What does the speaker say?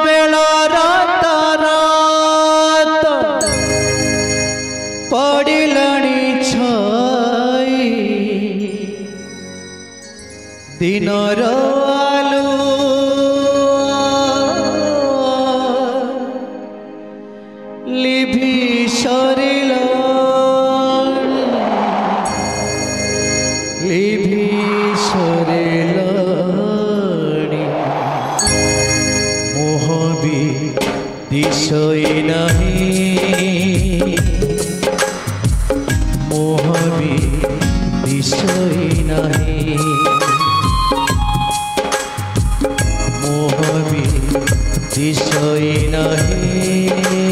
बेला रात रात पड़िलाणी छाई दिनर आलू लिभि सरिला लिभि सरिलाणी मोह भी दिशई नहीं मोह भी दिशई नहीं मोह भी दिशई नहीं